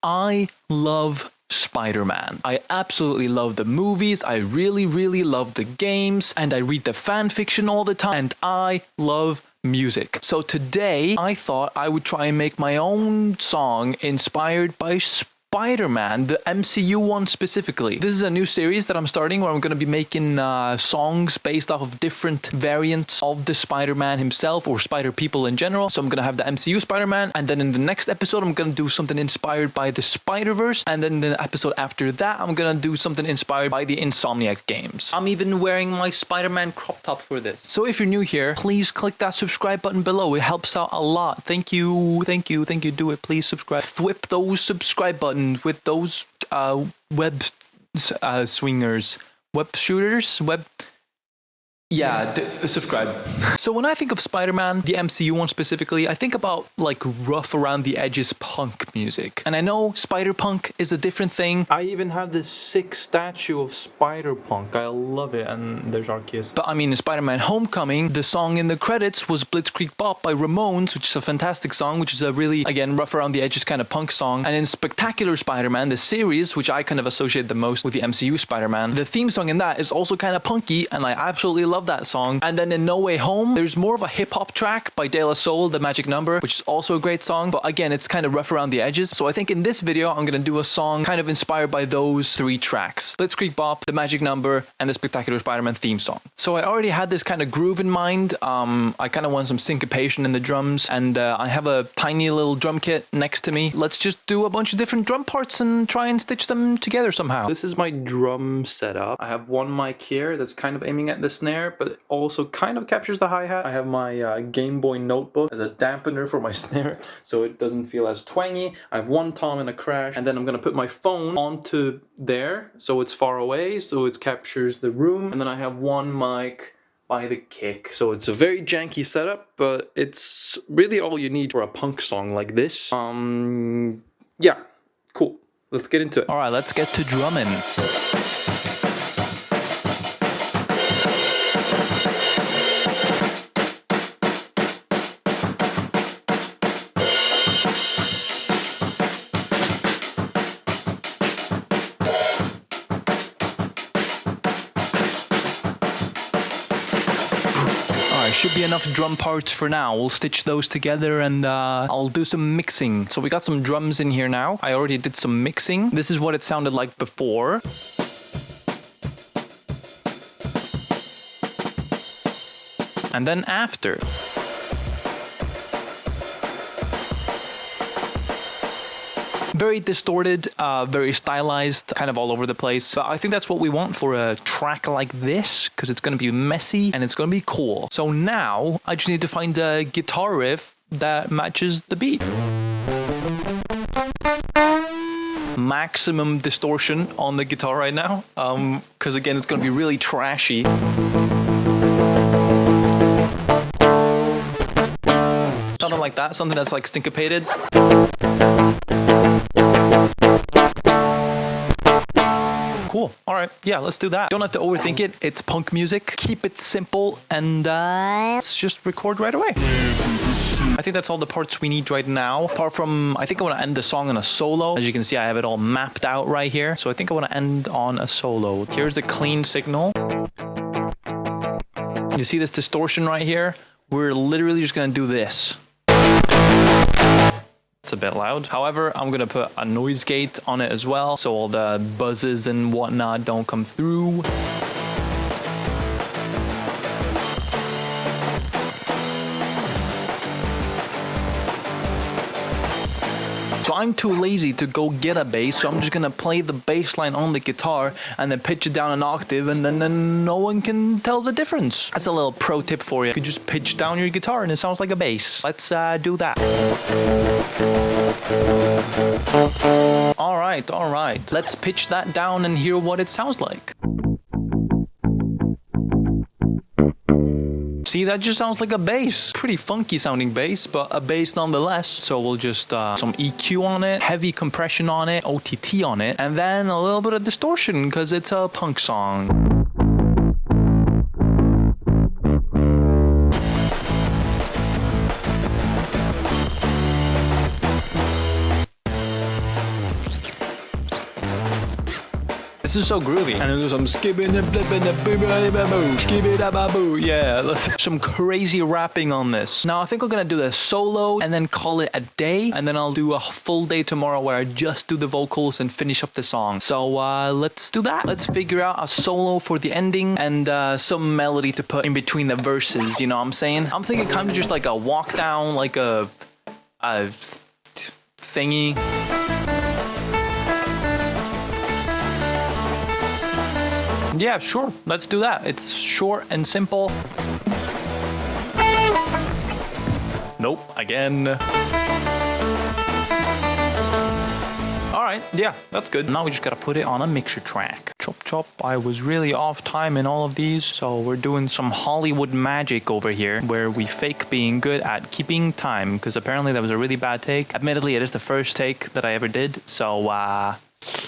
I love Spider-Man. I absolutely love the movies, I really love the games, and I read the fan fiction all the time, and I love music. So today, I thought I would try and make my own song inspired by Spider-Man, the MCU one specifically. This is a new series that I'm starting where I'm going to be making songs based off of different variants of the Spider-Man himself or Spider people in general. So I'm going to have the MCU Spider-Man, and then in the next episode I'm going to do something inspired by the Spider-Verse, and then the episode after that I'm going to do something inspired by the Insomniac games. I'm even wearing my Spider-Man crop top for this. So if you're new here, please click that subscribe button below. It helps out a lot. Thank you. Do it. Please subscribe. Whip those subscribe buttons with those web swingers, web shooters, subscribe. So when I think of Spider-Man, the MCU one specifically, I think about like rough around the edges punk music. And I know Spider-Punk is a different thing. I even have this sick statue of Spider-Punk. I love it. And there's Arceus. But I mean, in Spider-Man Homecoming, the song in the credits was Blitzkrieg Bop by Ramones, which is a fantastic song, which is a really, again, rough around the edges kind of punk song. And in Spectacular Spider-Man, the series, which I kind of associate the most with the MCU Spider-Man, the theme song in that is also kind of punky, and I absolutely love that song. And then in No Way Home, there's more of a hip-hop track by De La Soul, The Magic Number, which is also a great song, but again, it's kind of rough around the edges. So I think in this video, I'm gonna do a song kind of inspired by those three tracks: Blitzkrieg Bop, The Magic Number, and the Spectacular Spider-Man theme song. So I already had this kind of groove in mind. I kind of want some syncopation in the drums, and I have a tiny little drum kit next to me. Let's just do a bunch of different drum parts and try and stitch them together somehow. This is my drum setup. I have one mic here that's kind of aiming at the snare, but it also kind of captures the hi-hat. I have my Game Boy notebook as a dampener for my snare, so it doesn't feel as twangy. I have one tom and a crash, and then I'm gonna put my phone onto there, so it's far away, so it captures the room, and then I have one mic by the kick. So it's a very janky setup, but it's really all you need for a punk song like this. Yeah, cool. Let's get into it. All right, let's get to drumming. Should be enough drum parts for now. We'll stitch those together and I'll do some mixing. So we got some drums in here now. I already did some mixing. This is what it sounded like before. And then after. Very distorted, very stylized, kind of all over the place. But I think that's what we want for a track like this, because it's going to be messy and it's going to be cool. So now I just need to find a guitar riff that matches the beat. Maximum distortion on the guitar right now, because again, it's going to be really trashy. Something like that, something that's like syncopated. Cool. All right. Yeah, let's do that. Don't have to overthink it. It's punk music. Keep it simple and let's just record right away. I think that's all the parts we need right now. Apart from, I think I want to end the song on a solo. As you can see, I have it all mapped out right here. So I think I want to end on a solo. Here's the clean signal. You see this distortion right here? We're literally just going to do this. It's a bit loud. However, I'm gonna put a noise gate on it as well, so all the buzzes and whatnot don't come through. So I'm too lazy to go get a bass, so I'm just gonna play the bass line on the guitar and then pitch it down an octave, and then no one can tell the difference. That's a little pro tip for you. You could just pitch down your guitar and it sounds like a bass. Let's do that. All right. Let's pitch that down and hear what it sounds like. See, that just sounds like a bass. Pretty funky sounding bass, but a bass nonetheless. So we'll just some EQ on it, heavy compression on it, OTT on it, and then a little bit of distortion because it's a punk song. is so groovy. And there's some skibbing, yeah, some crazy rapping on this. Now I think I'm gonna do the solo and then call it a day, and then I'll do a full day tomorrow where I just do the vocals and finish up the song. So let's do that. Let's figure out a solo for the ending and some melody to put in between the verses, you know what I'm saying? I'm thinking kind of just like a walk down, like a thingy. Yeah, sure, let's do that. It's short and simple. Nope, again. Alright, yeah, that's good. Now we just gotta put it on a mixer track. Chop chop, I was really off time in all of these, so we're doing some Hollywood magic over here, where we fake being good at keeping time, because apparently that was a really bad take. Admittedly, it is the first take that I ever did, so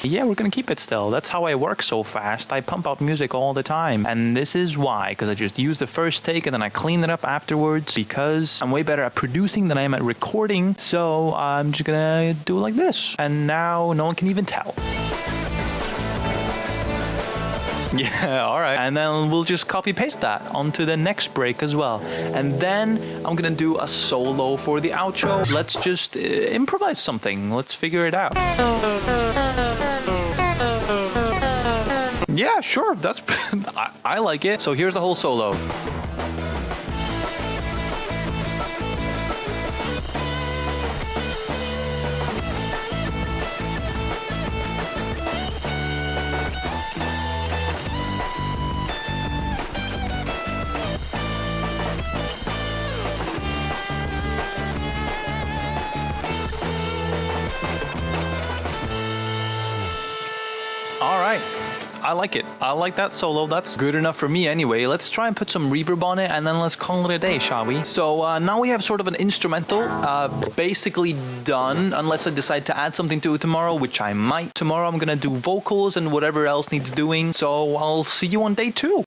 yeah, we're gonna keep it still. That's how I work so fast. I pump out music all the time. And this is why, because I just use the first take and then I clean it up afterwards, because I'm way better at producing than I am at recording. So I'm just gonna do it like this. And now no one can even tell. Yeah, alright. And then we'll just copy paste that onto the next break as well. And then I'm gonna do a solo for the outro. Let's just improvise something. Let's figure it out. Yeah, sure. That's I like it. So here's the whole solo. Alright, I like it. I like that solo. That's good enough for me anyway. Let's try and put some reverb on it and then let's call it a day, shall we? So now we have sort of an instrumental basically done, unless I decide to add something to it tomorrow, which I might. Tomorrow I'm gonna do vocals and whatever else needs doing, so I'll see you on day 2.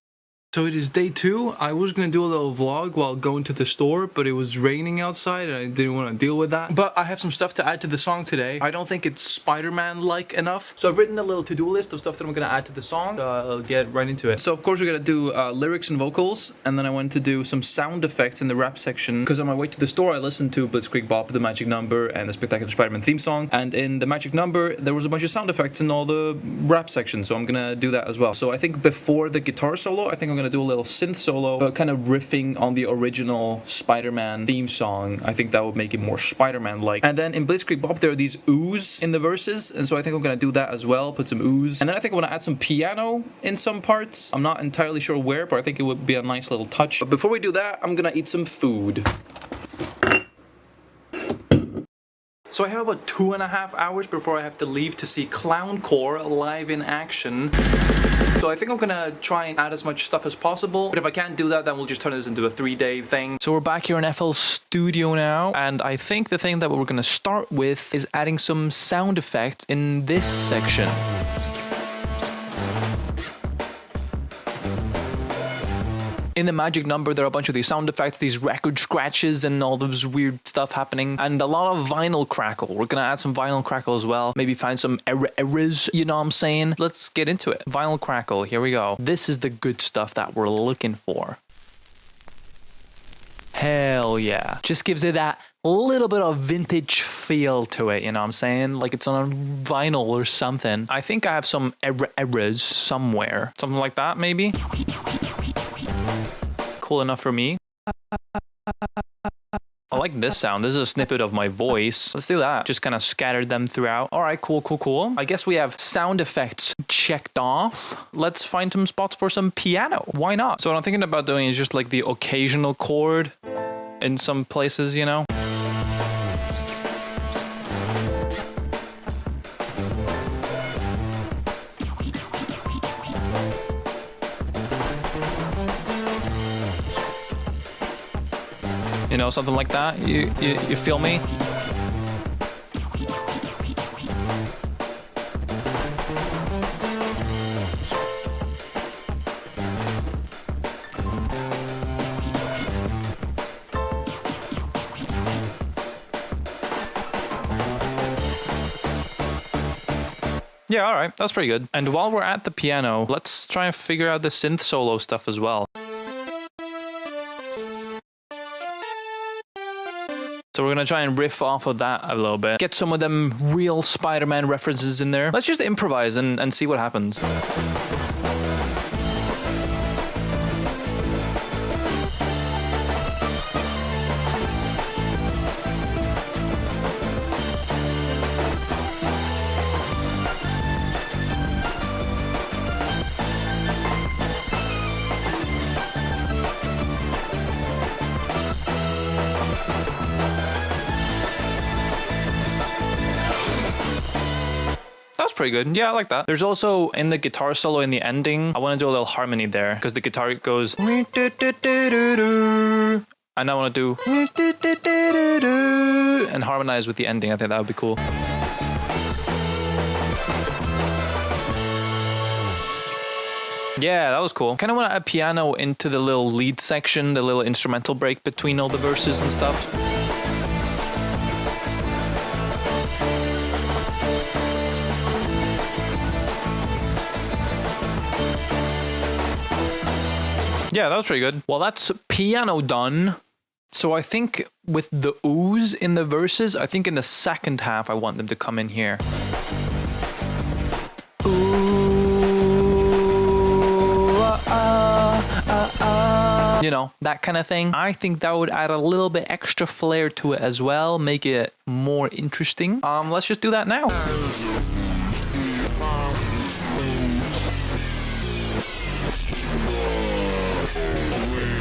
So it is day 2. I was gonna do a little vlog while going to the store, but it was raining outside and I didn't want to deal with that. But I have some stuff to add to the song today. I don't think it's Spider-Man-like enough. So I've written a little to-do list of stuff that I'm gonna add to the song. I'll get right into it. So of course we're gonna do lyrics and vocals, and then I went to do some sound effects in the rap section, because on my way to the store I listened to Blitzkrieg Bop, The Magic Number, and the Spectacular Spider-Man theme song. And in The Magic Number, there was a bunch of sound effects in all the rap sections, so I'm gonna do that as well. So I think before the guitar solo, I think I'm gonna do a little synth solo, but kind of riffing on the original Spider-Man theme song. I think that would make it more Spider-Man-like. And then in Blitzkrieg Bop, there are these oohs in the verses, and so I think I'm gonna do that as well, put some oohs. And then I think I'm gonna add some piano in some parts. I'm not entirely sure where, but I think it would be a nice little touch. But before we do that, I'm gonna eat some food. So I have about 2.5 hours before I have to leave to see Clowncore live in action. So I think I'm gonna try and add as much stuff as possible, but if I can't do that, then we'll just turn this into a 3-day thing. So we're back here in FL's studio now, and I think the thing that we're gonna start with is adding some sound effects in this section. In the Magic Number, there are a bunch of these sound effects, these record scratches and all this weird stuff happening, and a lot of vinyl crackle. We're gonna add some vinyl crackle as well. Maybe find some errors, you know what I'm saying? Let's get into it. Vinyl crackle, here we go. This is the good stuff that we're looking for. Hell yeah. Just gives it that little bit of vintage feel to it, you know what I'm saying? Like it's on a vinyl or something. I think I have some errors somewhere. Something like that, maybe? Cool enough for me. I like this sound. This is a snippet of my voice. Let's do that. Just kind of scattered them throughout. All right, cool, cool, cool. I guess we have sound effects checked off. Let's find some spots for some piano. Why not? So what I'm thinking about doing is just like the occasional chord in some places, you know? You know, something like that. You feel me? Yeah, all right, that's pretty good. And while we're at the piano, let's try and figure out the synth solo stuff as well. So we're gonna try and riff off of that a little bit. Get some of them real Spider-Man references in there. Let's just improvise and see what happens. That was pretty good. Yeah, I like that. There's also, in the guitar solo in the ending, I want to do a little harmony there because the guitar goes and I want to do and harmonize with the ending. I think that would be cool. Yeah, that was cool. Kind of want to add piano into the little lead section, the little instrumental break between all the verses and stuff. Yeah, that was pretty good. Well, that's piano done. So I think with the oohs in the verses, I think in the second half, I want them to come in here. Ooh, you know, that kind of thing. I think that would add a little bit extra flair to it as well, make it more interesting. Let's just do that now.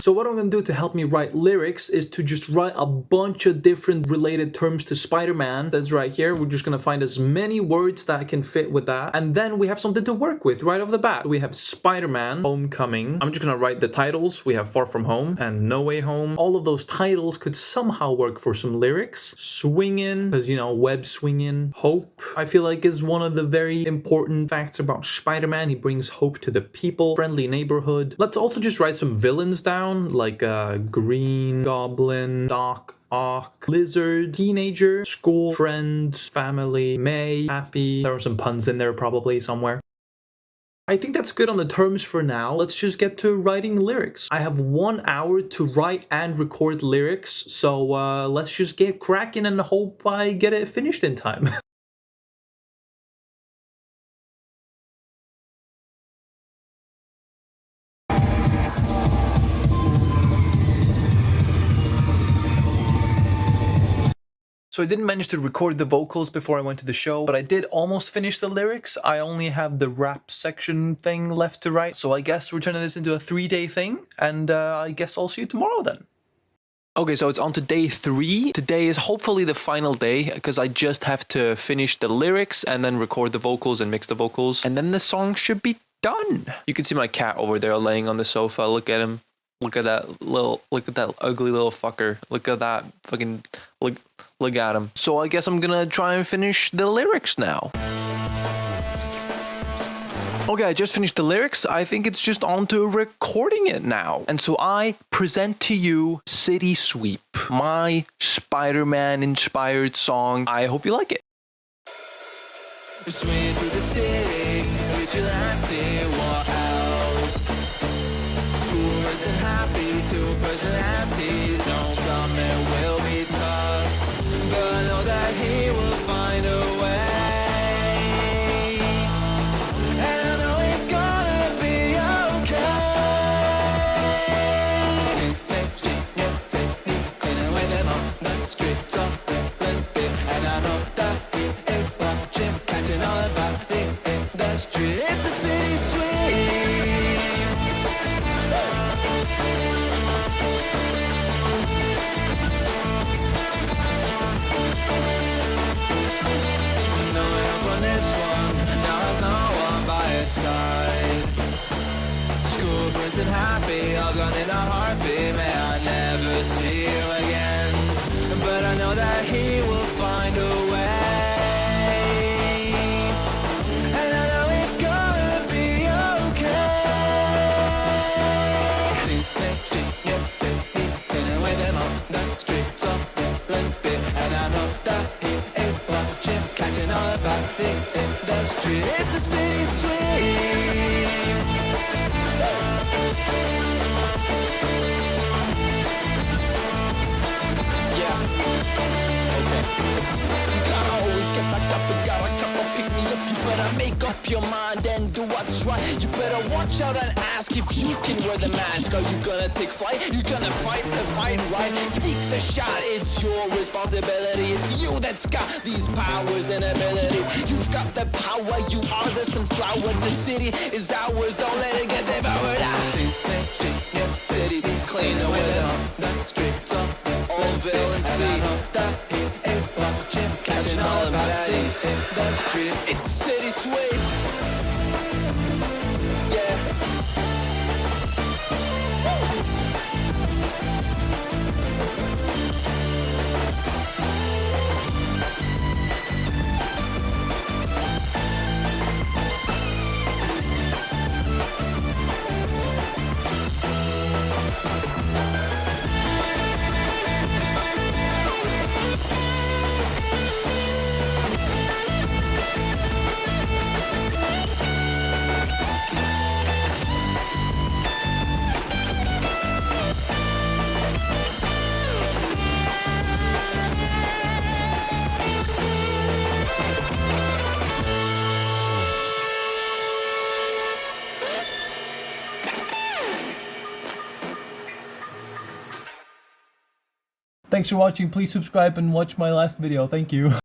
So what I'm going to do to help me write lyrics is to just write a bunch of different related terms to Spider-Man. That's right here. We're just going to find as many words that can fit with that. And then we have something to work with right off the bat. We have Spider-Man, Homecoming. I'm just going to write the titles. We have Far From Home and No Way Home. All of those titles could somehow work for some lyrics. Swingin, because, you know, web swinging. Hope, I feel like, is one of the very important facts about Spider-Man. He brings hope to the people. Friendly neighborhood. Let's also just write some villains down. Like Green Goblin, Doc Ock, Lizard, Teenager, School, Friends, Family, May, Happy. There are some puns in there probably somewhere. I think that's good on the terms for now. Let's just get to writing lyrics. I have 1 hour to write and record lyrics, so let's just get cracking and hope I get it finished in time. So I didn't manage to record the vocals before I went to the show, but I did almost finish the lyrics. I only have the rap section thing left to write, so I guess we're turning this into a 3-day thing, and I guess I'll see you tomorrow then. Okay, so it's on to day 3. Today is hopefully the final day, because I just have to finish the lyrics and then record the vocals and mix the vocals, and then the song should be done. You can see my cat over there laying on the sofa. Look at him. Look at that ugly little fucker. Look at that fucking, look at him. So I guess I'm gonna try and finish the lyrics now. Okay, I just finished the lyrics. I think it's just on to recording it now. And so I present to you City Sweep, my Spider-Man inspired song. I hope you like it. Swing through the city, vigilante, what else? Schoolers and happy, 2 personalities, homecoming will be tough. But I know that he will find a way, and I know it's gonna be okay. Clean away them on the streets of Brooklyn's big, and I know that he is watching, catching all about the industry. It's a city sweep. No help on this one, now there's no one by his side. School friends and happy, all gone in a heartbeat. May I never see you again, but I know that he will find a way, and I know it's gonna be okay. Clean away them on the streets of Brooklyn's big, and I know that he is watching, catching all about the the street. It's a city sweep. Yeah. Okay. You gotta always get back up and gotta come up, pick me up. You better make up your mind and do what's right. You better watch out and ask if you can wear the mask. Are you gonna take flight? You gonna fight the fight right? Take the shot, it's your responsibility. It's you that's got these powers and abilities. You've got the power, you are the sunflower. The city is ours, don't let it get devoured. City's clean away the streets of all villains. The heat is watching, catching all the baddies in the street. It's city sweep. Yeah. Thanks for watching. Please subscribe and watch my last video. Thank you.